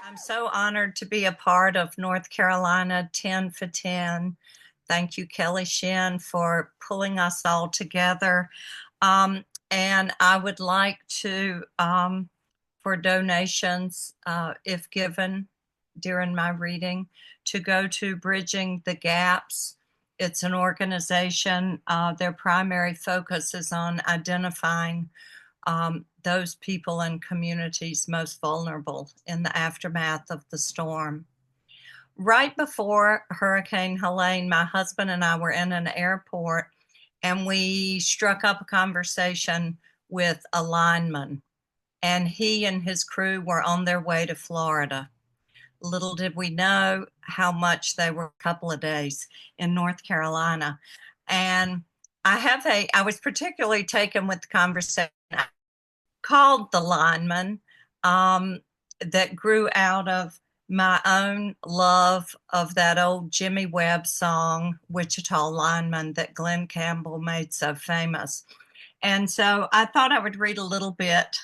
I'm so honored to be a part of North Carolina 10 for 10. Thank you, Kelly Shin, for pulling us all together. And I would like to, for donations, if given during my reading, to go to Bridging the Gaps. It's an organization, their primary focus is on identifying those people and communities most vulnerable in the aftermath of the storm. Right before Hurricane Helene, my husband and I were in an airport and we struck up a conversation with a lineman, and he and his crew were on their way to Florida. Little did we know how much they were a couple of days in North Carolina. And I was particularly taken with the conversation called The Lineman, that grew out of my own love of that old Jimmy Webb song, Wichita Lineman, that Glenn Campbell made so famous. And so I thought I would read a little bit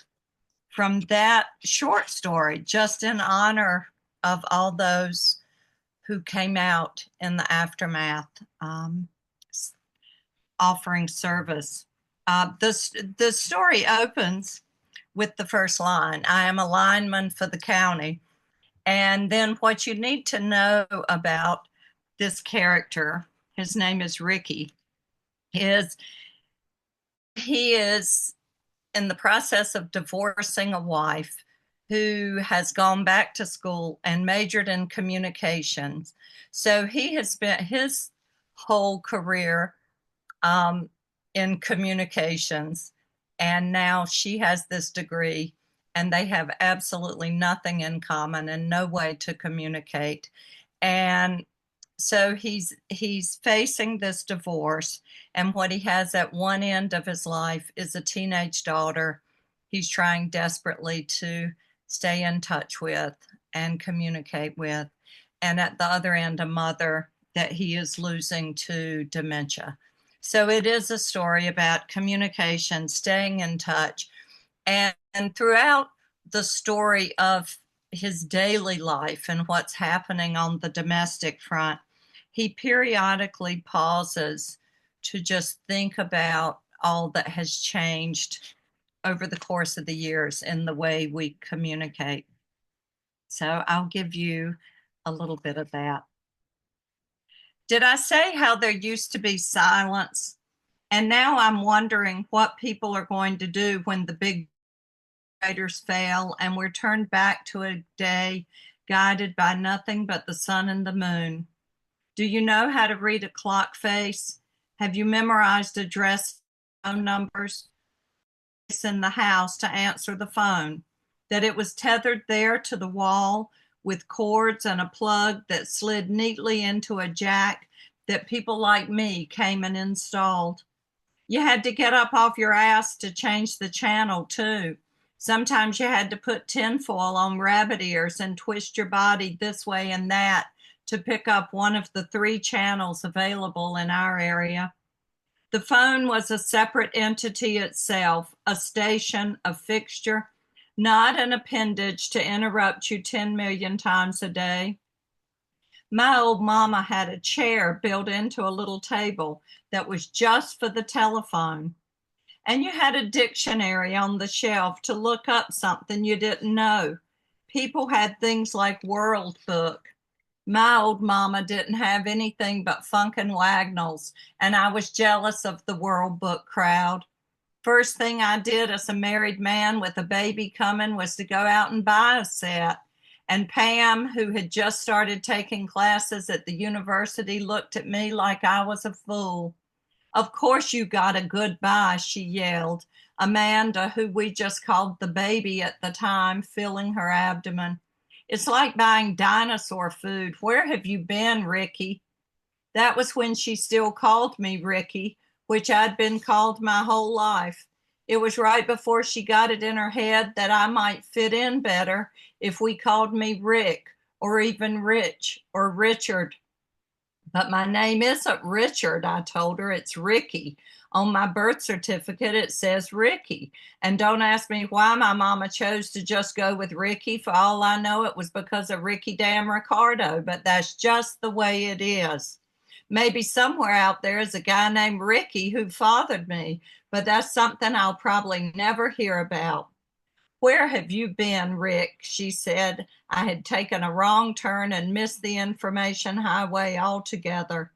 from that short story, just in honor of all those who came out in the aftermath, offering service. The story opens with the first line: I am a lineman for the county. And then what you need to know about this character, his name is Ricky, is he is in the process of divorcing a wife who has gone back to school and majored in communications. So he has spent his whole career in communications, and now she has this degree, and they have absolutely nothing in common and no way to communicate. And so he's facing this divorce, and what he has at one end of his life is a teenage daughter he's trying desperately to stay in touch with and communicate with, and at the other end, a mother that he is losing to dementia. So it is a story about communication, staying in touch, and throughout the story of his daily life and what's happening on the domestic front, he periodically pauses to just think about all that has changed over the course of the years in the way we communicate. So I'll give you a little bit of that. Did I say how there used to be silence? And now I'm wondering what people are going to do when the big generators fail and we're turned back to a day guided by nothing but the sun and the moon. Do you know how to read a clock face? Have you memorized address phone numbers in the house to answer the phone? That it was tethered there to the wall with cords and a plug that slid neatly into a jack that people like me came and installed. You had to get up off your ass to change the channel, too. Sometimes you had to put tinfoil on rabbit ears and twist your body this way and that to pick up one of the 3 channels available in our area. The phone was a separate entity itself, a station, a fixture, not an appendage to interrupt you 10 million times a day. My old mama had a chair built into a little table that was just for the telephone. And you had a dictionary on the shelf to look up something you didn't know. People had things like World Book. My old mama didn't have anything but Funkin' Wagnalls, and I was jealous of the World Book crowd. First thing I did as a married man with a baby coming was to go out and buy a set. And Pam, who had just started taking classes at the university, looked at me like I was a fool. Of course you got a good buy, she yelled. Amanda, who we just called the baby at the time, filling her abdomen. It's like buying dinosaur food. Where have you been, Ricky? That was when she still called me Ricky, which I'd been called my whole life. It was right before she got it in her head that I might fit in better if we called me Rick, or even Rich, or Richard. But my name isn't Richard, I told her. It's Ricky. On my birth certificate, it says Ricky. And don't ask me why my mama chose to just go with Ricky. For all I know, it was because of Ricky Damn Ricardo, but that's just the way it is. Maybe somewhere out there is a guy named Ricky who fathered me, but that's something I'll probably never hear about. Where have you been, Rick? She said. I had taken a wrong turn and missed the information highway altogether.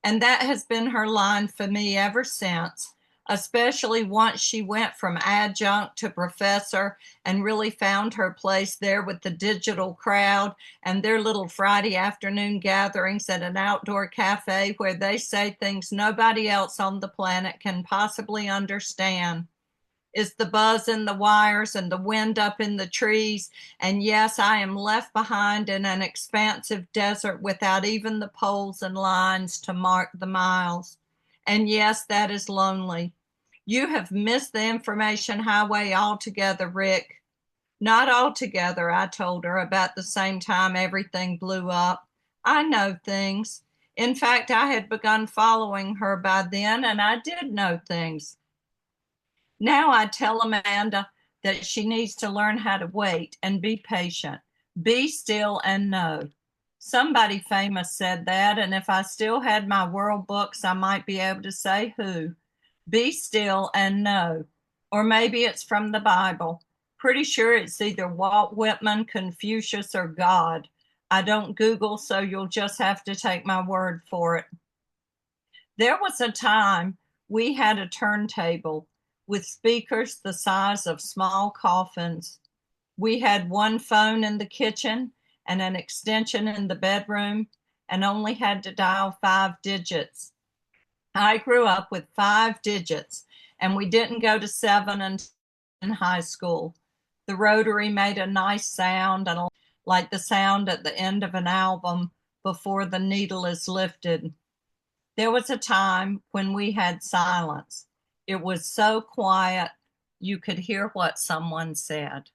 And that has been her line for me ever since, especially once she went from adjunct to professor and really found her place there with the digital crowd and their little Friday afternoon gatherings at an outdoor cafe where they say things nobody else on the planet can possibly understand. Is the buzz in the wires and the wind up in the trees. And yes, I am left behind in an expansive desert without even the poles and lines to mark the miles. And yes, that is lonely. You have missed the information highway altogether, Rick. Not altogether, I told her about the same time everything blew up. I know things. In fact, I had begun following her by then, and I did know things. Now I tell Amanda that she needs to learn how to wait and be patient. Be still and know. Somebody famous said that, and if I still had my world books, I might be able to say who. Be still and know. Or maybe it's from the Bible. Pretty sure it's either Walt Whitman, Confucius, or God. I don't Google, so you'll just have to take my word for it. There was a time we had a turntable with speakers the size of small coffins. We had one phone in the kitchen and an extension in the bedroom and only had to dial 5 digits. I grew up with 5 digits and we didn't go to 7 until in high school. The rotary made a nice sound, and like the sound at the end of an album before the needle is lifted. There was a time when we had silence. It was so quiet you could hear what someone said.